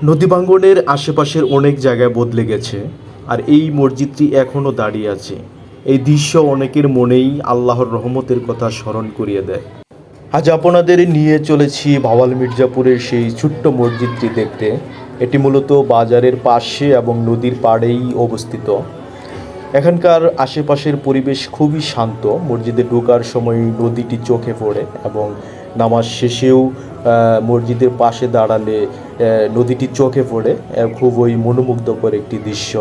নদী ভাঙ্গনের আশেপাশের অনেক জায়গায় বদলে গেছে, আর এই মসজিদটি এখনও দাঁড়িয়ে আছে। এই দৃশ্য অনেকের মনেই আল্লাহর রহমতের কথা স্মরণ করিয়ে দেয়। আজ আপনাদের নিয়ে চলেছি ভাওয়াল মির্জাপুরের সেই ছোট্ট মসজিদটি দেখতে। এটি মূলত বাজারের পাশে এবং নদীর পাড়েই অবস্থিত। এখানকার আশেপাশের পরিবেশ খুবই শান্ত। মসজিদে ঢোকার সময় নদীটি চোখে পড়ে এবং নামাজ শেষেও মসজিদের পাশে দাঁড়ালে নদীটি চোখে পড়ে। খুবই মনোমুগ্ধকর একটি দৃশ্য।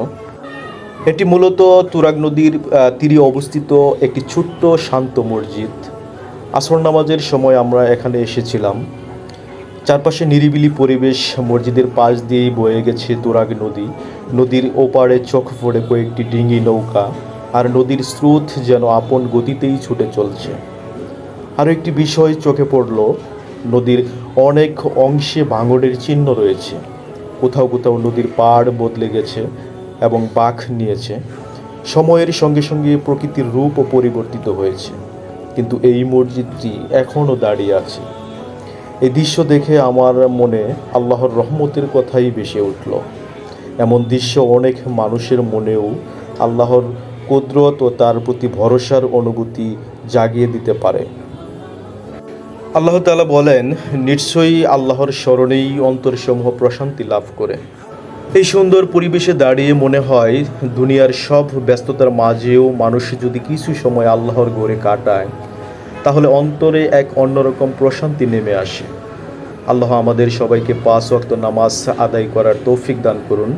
এটি মূলত তুরাগ নদীর তীরে অবস্থিত একটি ছোট্ট শান্ত মসজিদ। আসর নামাজের সময় আমরা এখানে এসেছিলাম। চারপাশে নিরিবিলি পরিবেশ, মসজিদের পাশ দিয়েই বয়ে গেছে তুরাগ নদী। নদীর ওপারে চোখ পড়ে কয়েকটি ডিঙি নৌকা, আর নদীর স্রোত যেন আপন গতিতেই ছুটে চলছে। আরও একটি বিষয় চোখে পড়ল, নদীর অনেক অংশে ভাঙনের চিহ্ন রয়েছে। কোথাও কোথাও নদীর পাড় বদলে গেছে এবং বাঁক নিয়েছে। সময়ের সঙ্গে সঙ্গে প্রকৃতির রূপও পরিবর্তিত হয়েছে, কিন্তু এই মসজিদটি এখনও দাঁড়িয়ে আছে। এই দৃশ্য দেখে আমার মনে আল্লাহর রহমতের কথাই ভেসে উঠল। এমন দৃশ্য অনেক মানুষের মনেও আল্লাহর কুদরত ও তার প্রতি ভরসার অনুভূতি জাগিয়ে দিতে পারে। আল্লাহ তাআলা বলেন, নিশ্চয়ই আল্লাহর স্মরণেই অন্তরসমূহ প্রশান্তি লাভ করে। এই সুন্দর পরিবেশে দাঁড়িয়ে মনে হয়, দুনিয়ার সব ব্যস্ততার মাঝেও মানুষ যদি কিছু সময় আল্লাহর ঘরে কাটায়, তাহলে অন্তরে এক অন্যরকম প্রশান্তি নেমে আসে। আল্লাহ আমাদের সবাইকে 5 ওয়াক্ত নামাজ আদায় করার তৌফিক দান করুন,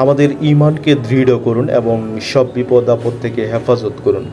আমাদের ঈমানকে দৃঢ় করুন এবং সব বিপদ আপদ থেকে হেফাজত করুন।